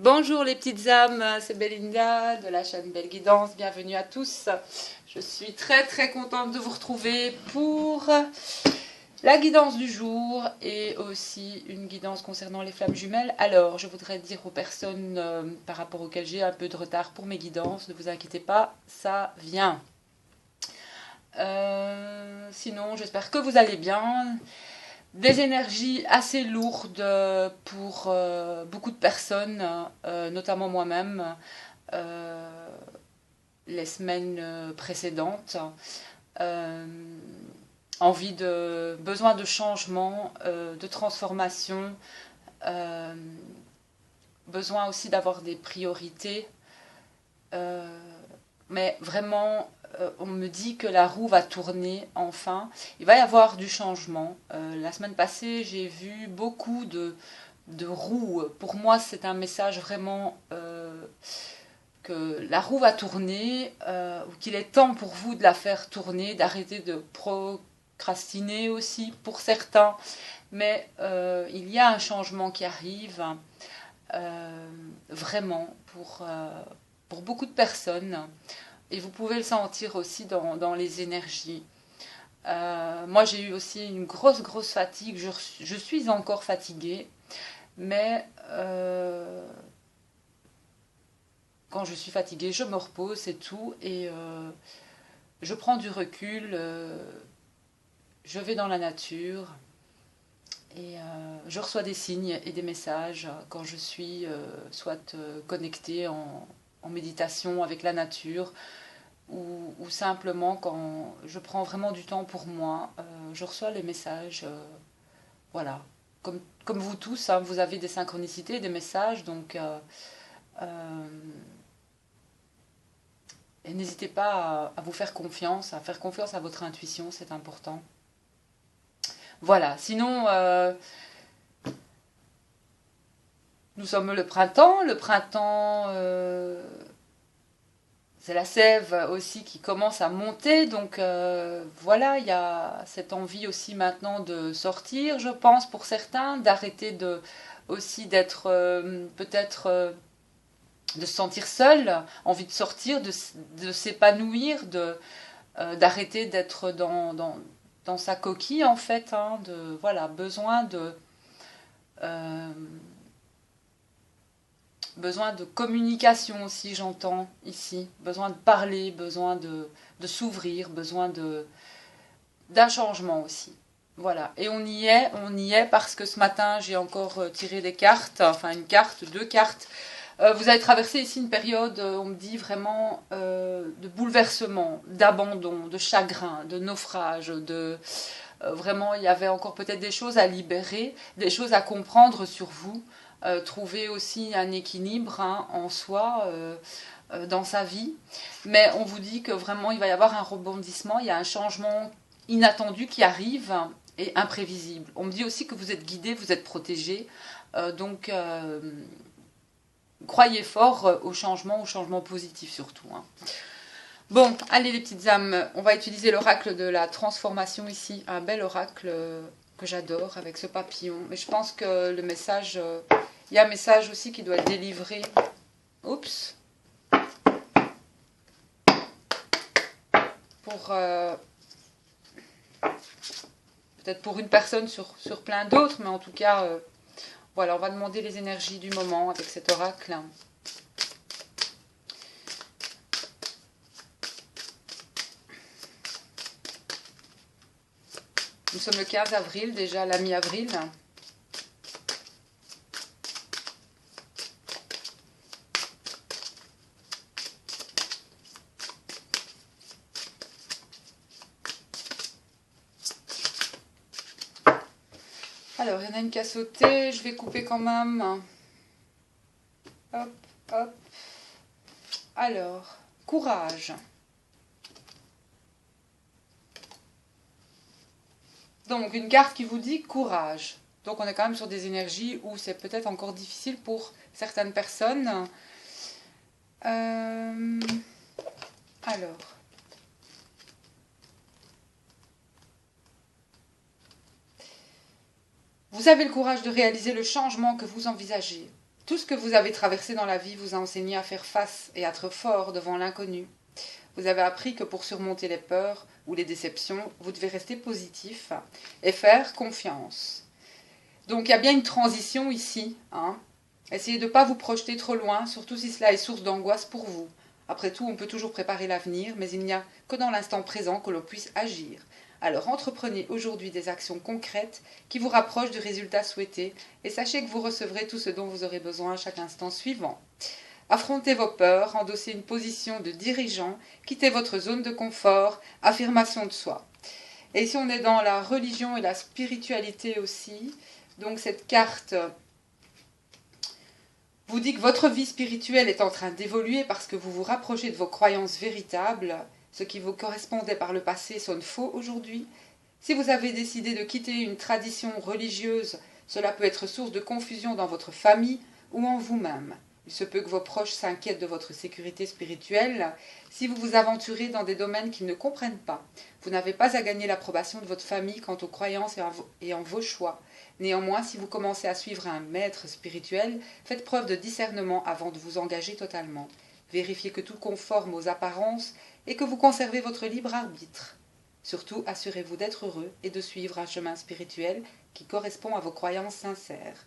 Bonjour les petites âmes, c'est Belinda de la chaîne Belle Guidance, bienvenue à tous. Je suis très contente de vous retrouver pour la guidance du jour et aussi une guidance concernant les flammes jumelles. Alors, je voudrais dire aux personnes par rapport auxquelles j'ai un peu de retard pour mes guidances, ne vous inquiétez pas, ça vient. Sinon, j'espère que vous allez bien. Des énergies assez lourdes pour beaucoup de personnes, notamment moi-même, euh, les semaines précédentes. Euh, besoin de changement, de transformation, euh, besoin aussi d'avoir des priorités. Euh, mais vraiment, on me dit que la roue va tourner enfin. Il va y avoir du changement. La semaine passée, j'ai vu beaucoup de roues. Pour moi, c'est un message vraiment que la roue va tourner, ou qu'il est temps pour vous de la faire tourner, d'arrêter de procrastiner aussi pour certains. Mais il y a un changement qui arrive, vraiment, pour beaucoup de personnes. Et vous pouvez le sentir aussi dans les énergies. Moi, j'ai eu aussi une grosse fatigue. Je suis encore fatiguée. Mais quand je suis fatiguée, je me repose, c'est tout. Et je prends du recul. Je vais dans la nature. Et je reçois des signes et des messages quand je suis soit connectée en méditation avec la nature, ou simplement quand je prends vraiment du temps pour moi, je reçois les messages, voilà. Comme vous tous, hein, vous avez des synchronicités, des messages, donc euh, et n'hésitez pas à vous faire confiance, à faire confiance à votre intuition, c'est important. Voilà, sinon, nous sommes le printemps, c'est la sève aussi qui commence à monter, donc voilà, il y a cette envie aussi maintenant de sortir, je pense, pour certains, d'arrêter aussi d'être peut-être de se sentir seul, envie de sortir, de s'épanouir, d'arrêter d'être dans sa coquille en fait, hein, voilà, euh, besoin de communication aussi, j'entends ici. Besoin de parler, besoin de s'ouvrir, d'un changement aussi. Voilà. Et on y est parce que ce matin, j'ai encore tiré des cartes, enfin une carte, deux cartes. Vous avez traversé ici une période, on me dit vraiment, de bouleversement, d'abandon, de chagrin, de naufrage, vraiment, il y avait encore peut-être des choses à libérer, des choses à comprendre sur vous. Trouver aussi un équilibre, hein, en soi, dans sa vie. Mais on vous dit que vraiment il va y avoir un rebondissement, il y a un changement inattendu qui arrive et imprévisible. On me dit aussi que vous êtes guidé, vous êtes protégé. Donc croyez fort au changement positif surtout, hein. Bon, allez les petites âmes, on va utiliser l'oracle de la transformation ici, un bel oracle que j'adore avec ce papillon. Mais je pense que le message, il y a un message aussi qui doit être délivré. Oups. Pour peut-être pour une personne sur plein d'autres, mais en tout cas, voilà, on va demander les énergies du moment avec cet oracle. Nous sommes le 15 avril, déjà la mi-avril. Alors, il y en a une qui a sauté, je vais couper quand même. Hop, hop. Alors, courage. Donc, une carte qui vous dit courage. Donc, on est quand même sur des énergies où c'est peut-être encore difficile pour certaines personnes. Alors. Vous avez le courage de réaliser le changement que vous envisagez. Tout ce que vous avez traversé dans la vie vous a enseigné à faire face et à être fort devant l'inconnu. Vous avez appris que pour surmonter les peurs ou les déceptions, vous devez rester positif et faire confiance. Donc il y a bien une transition ici. Hein. Essayez de ne pas vous projeter trop loin, surtout si cela est source d'angoisse pour vous. Après tout, on peut toujours préparer l'avenir, mais il n'y a que dans l'instant présent que l'on puisse agir. Alors entreprenez aujourd'hui des actions concrètes qui vous rapprochent du résultat souhaité et sachez que vous recevrez tout ce dont vous aurez besoin à chaque instant suivant. Affrontez vos peurs, endossez une position de dirigeant, quittez votre zone de confort, affirmation de soi. Et ici on est dans la religion et la spiritualité aussi. Donc cette carte vous dit que votre vie spirituelle est en train d'évoluer parce que vous vous rapprochez de vos croyances véritables. Ce qui vous correspondait par le passé sonne faux aujourd'hui. Si vous avez décidé de quitter une tradition religieuse, cela peut être source de confusion dans votre famille ou en vous-même. Il se peut que vos proches s'inquiètent de votre sécurité spirituelle si vous vous aventurez dans des domaines qu'ils ne comprennent pas. Vous n'avez pas à gagner l'approbation de votre famille quant aux croyances et en vos choix. Néanmoins, si vous commencez à suivre un maître spirituel, faites preuve de discernement avant de vous engager totalement. Vérifiez que tout conforme aux apparences et que vous conservez votre libre arbitre. Surtout, assurez-vous d'être heureux et de suivre un chemin spirituel qui correspond à vos croyances sincères.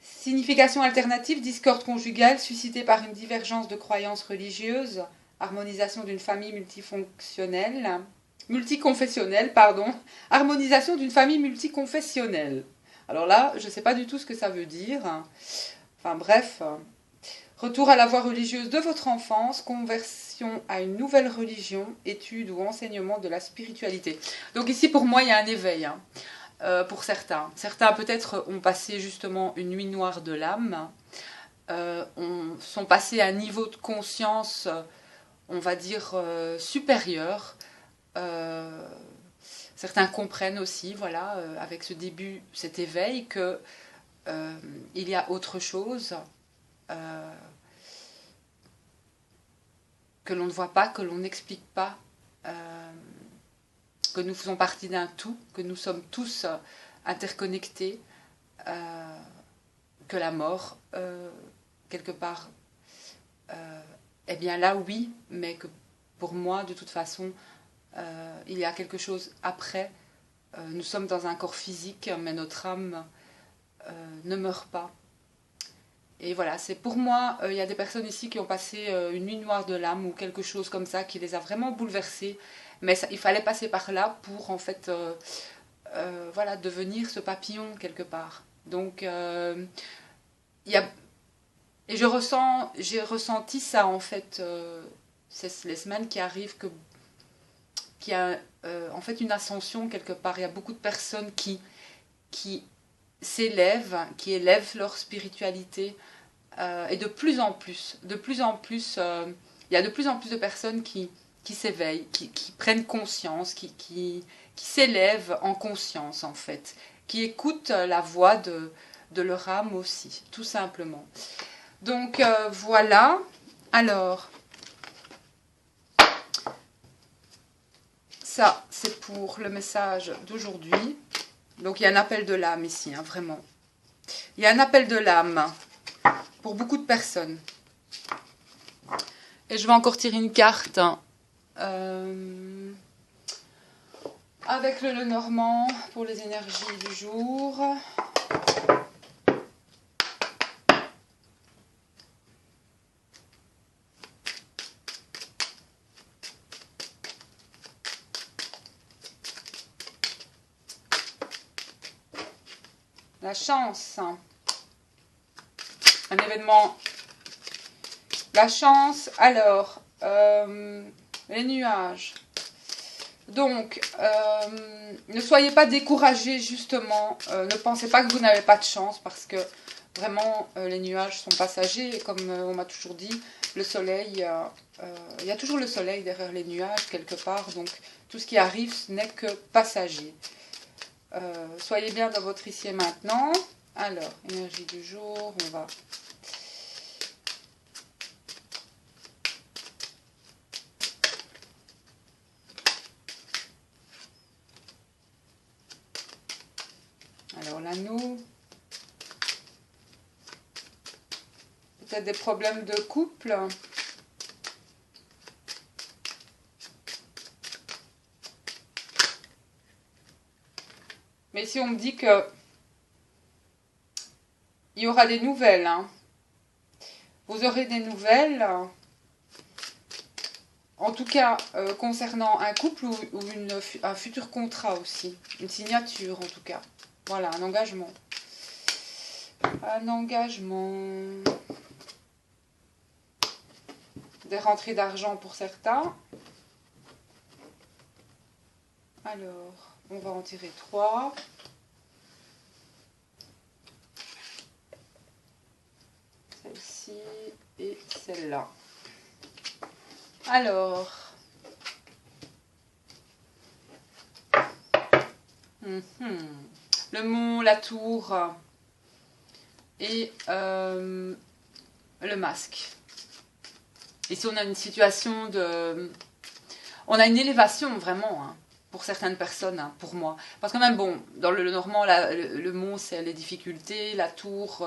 Signification alternative, discorde conjugale suscitée par une divergence de croyances religieuses, harmonisation d'une famille multiconfessionnelle, harmonisation d'une famille multiconfessionnelle. Alors là, je ne sais pas du tout ce que ça veut dire. Enfin bref, retour à la voie religieuse de votre enfance, conversion à une nouvelle religion, étude ou enseignement de la spiritualité. Donc ici pour moi il y a un éveil. Pour certains. Certains peut-être ont passé justement une nuit noire de l'âme, sont passés à un niveau de conscience, on va dire, supérieur. Certains comprennent aussi, voilà, avec ce début, cet éveil, que il y a autre chose que l'on ne voit pas, que l'on n'explique pas. Que nous faisons partie d'un tout, que nous sommes tous interconnectés, que la mort, quelque part, eh bien là oui, mais que pour moi, de toute façon, il y a quelque chose après. Nous sommes dans un corps physique, mais notre âme ne meurt pas. Et voilà, c'est pour moi, il y a des personnes ici qui ont passé une nuit noire de l'âme ou quelque chose comme ça qui les a vraiment bouleversées. Mais ça, il fallait passer par là pour en fait voilà, devenir ce papillon quelque part. Donc il y a, et j'ai ressenti ça en fait les semaines qui arrivent qu'il y a en fait une ascension quelque part. Il y a beaucoup de personnes qui s'élèvent, qui élèvent leur spiritualité et de plus en plus, il y a de plus en plus de personnes qui s'éveillent, qui prennent conscience, qui s'élèvent en conscience en fait, qui écoutent la voix de leur âme aussi, tout simplement. Donc voilà, alors ça c'est pour le message d'aujourd'hui. Donc il y a un appel de l'âme ici, hein, vraiment. Il y a un appel de l'âme pour beaucoup de personnes. Et je vais encore tirer une carte avec le Lenormand pour les énergies du jour. La chance. Un événement. La chance. Alors, les nuages. Donc, ne soyez pas découragés justement. Ne pensez pas que vous n'avez pas de chance parce que vraiment les nuages sont passagers. Et comme on m'a toujours dit, le soleil, il y a toujours le soleil derrière les nuages quelque part. Donc, tout ce qui arrive, ce n'est que passager. Soyez bien dans votre ici et maintenant. Alors, énergie du jour, on va... Alors, l'anneau. peut-être des problèmes de couple. Mais si on me dit que il y aura des nouvelles, hein. Vous aurez des nouvelles, en tout cas concernant un couple ou un futur contrat aussi, une signature en tout cas. Voilà, un engagement. Un engagement. Des rentrées d'argent pour certains. Alors, on va en tirer 3. Celle-ci et celle-là. Alors. Le mont, la tour et le masque. Ici, on a une situation de... On a une élévation, vraiment, hein, pour certaines personnes, hein, pour moi. Parce que même, bon, dans le normand, le mont, c'est les difficultés, la tour,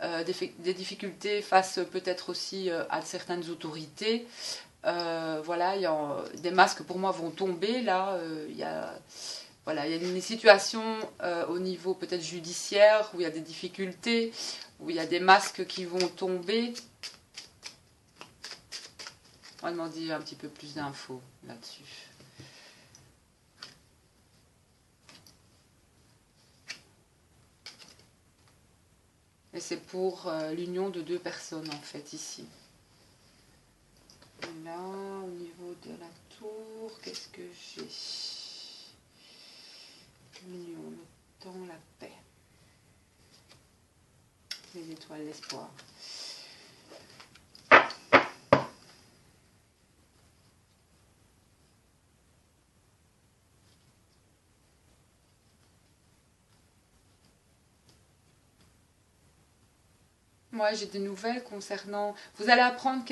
des difficultés face peut-être aussi à certaines autorités. Voilà, des masques, pour moi, vont tomber. Là, il y a... Voilà, il y a une situation au niveau peut-être judiciaire où il y a des difficultés, où il y a des masques qui vont tomber. On va demander un petit peu plus d'infos là-dessus. Et c'est pour l'union de deux personnes en fait ici. Et là, au niveau de la tour, qu'est-ce que j'ai? L'union, le temps, la paix. Les étoiles, l'espoir. Moi, j'ai des nouvelles concernant... Vous allez apprendre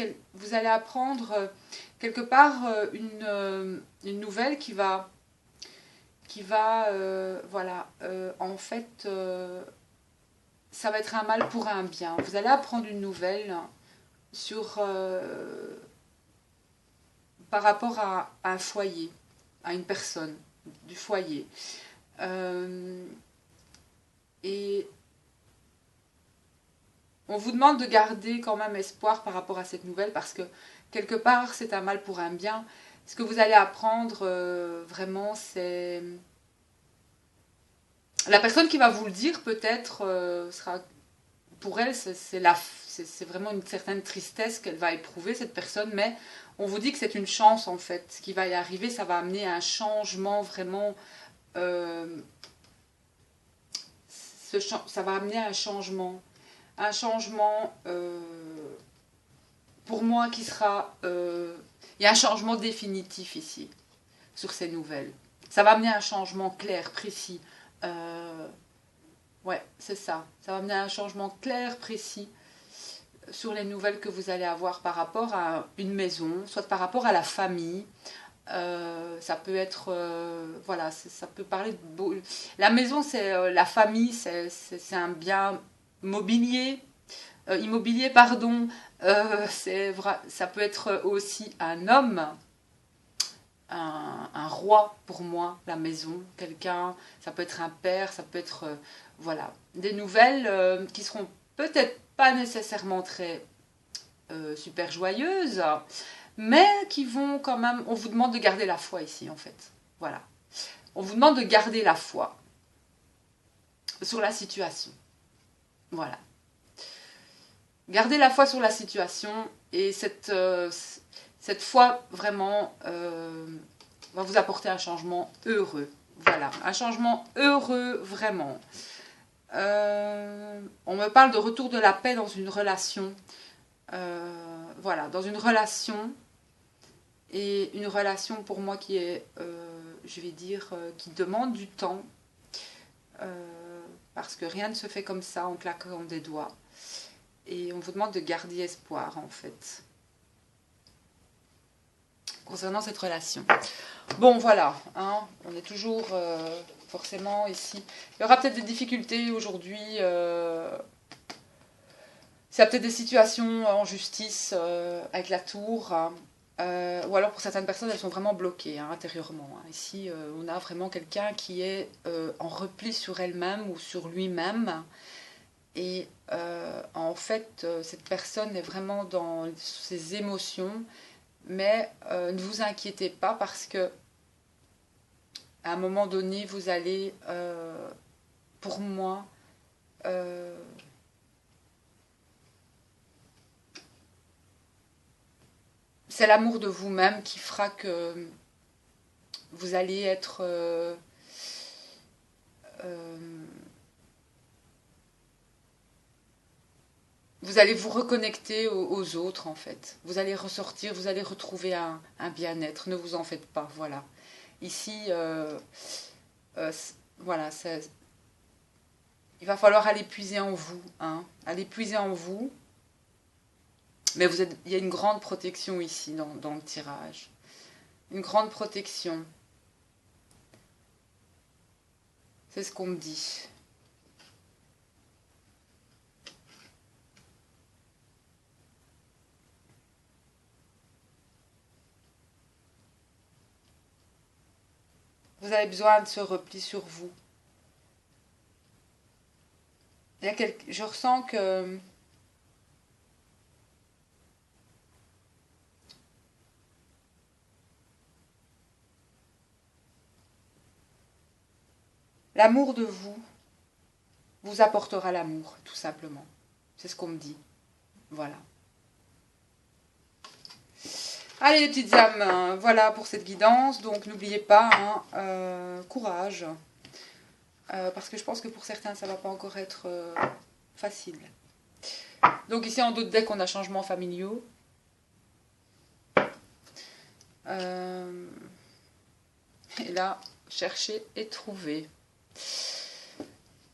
quelque part une nouvelle qui va voilà, en fait, ça va être un mal pour un bien. Vous allez apprendre une nouvelle sur, par rapport à un foyer, à une personne du foyer. Et on vous demande de garder quand même espoir par rapport à cette nouvelle parce que quelque part, c'est un mal pour un bien. Ce que vous allez apprendre, vraiment, c'est... La personne qui va vous le dire, peut-être, sera... Pour elle, c'est vraiment une certaine tristesse qu'elle va éprouver, cette personne, mais on vous dit que c'est une chance, en fait. Ce qui va y arriver, ça va amener un changement vraiment... ça va amener un changement. Un changement, pour moi, qui sera... il y a un changement définitif ici, sur ces nouvelles. Ça va amener un changement clair, précis. Ouais, c'est ça. Ça va amener un changement clair, précis, sur les nouvelles que vous allez avoir par rapport à une maison, soit par rapport à la famille. Ça peut être... voilà, ça peut parler de... La maison, c'est la famille, c'est un bien immobilier, pardon. Ça peut être aussi un homme, un roi pour moi, la maison, quelqu'un, ça peut être un père, ça peut être, voilà, des nouvelles qui seront peut-être pas nécessairement très super joyeuses, mais qui vont quand même, on vous demande de garder la foi ici en fait, voilà. On vous demande de garder la foi sur la situation, voilà. Gardez la foi sur la situation et cette foi vraiment va vous apporter un changement heureux. Voilà, un changement heureux vraiment. On me parle de retour de la paix dans une relation. Voilà, dans une relation. Et une relation pour moi qui est, je vais dire, qui demande du temps. Parce que rien ne se fait comme ça en claquant des doigts. Et on vous demande de garder espoir, en fait, concernant cette relation. Bon, voilà, hein, on est toujours forcément ici. Il y aura peut-être des difficultés aujourd'hui. Ça a peut-être des situations en justice avec la tour, hein, ou alors pour certaines personnes, elles sont vraiment bloquées hein, intérieurement. Hein. Ici, on a vraiment quelqu'un qui est en repli sur elle-même ou sur lui-même. Et en fait, cette personne est vraiment dans ses émotions. Mais ne vous inquiétez pas parce que à un moment donné, vous allez, pour moi, euh, c'est l'amour de vous-même qui fera que vous allez être euh, vous allez vous reconnecter aux autres en fait. Vous allez ressortir, vous allez retrouver un bien-être. Ne vous en faites pas, voilà. Ici, euh, voilà, il va falloir aller puiser en vous, hein, aller puiser en vous. Mais il y a une grande protection ici dans le tirage. Une grande protection. C'est ce qu'on me dit. Vous avez besoin de ce repli sur vous. Je ressens que l'amour de vous apportera l'amour, tout simplement. C'est ce qu'on me dit. Voilà. Allez les petites âmes, voilà pour cette guidance. Donc n'oubliez pas, hein, courage. Parce que je pense que pour certains, ça ne va pas encore être facile. Donc ici en d'autres decks, on a changements familiaux. Et là, chercher et trouver.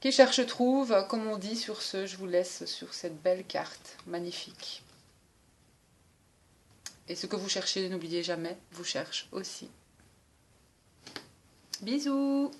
Qui cherche trouve, comme on dit sur ce, je vous laisse sur cette belle carte, magnifique. Et ce que vous cherchez, n'oubliez jamais, vous cherche aussi. Bisous!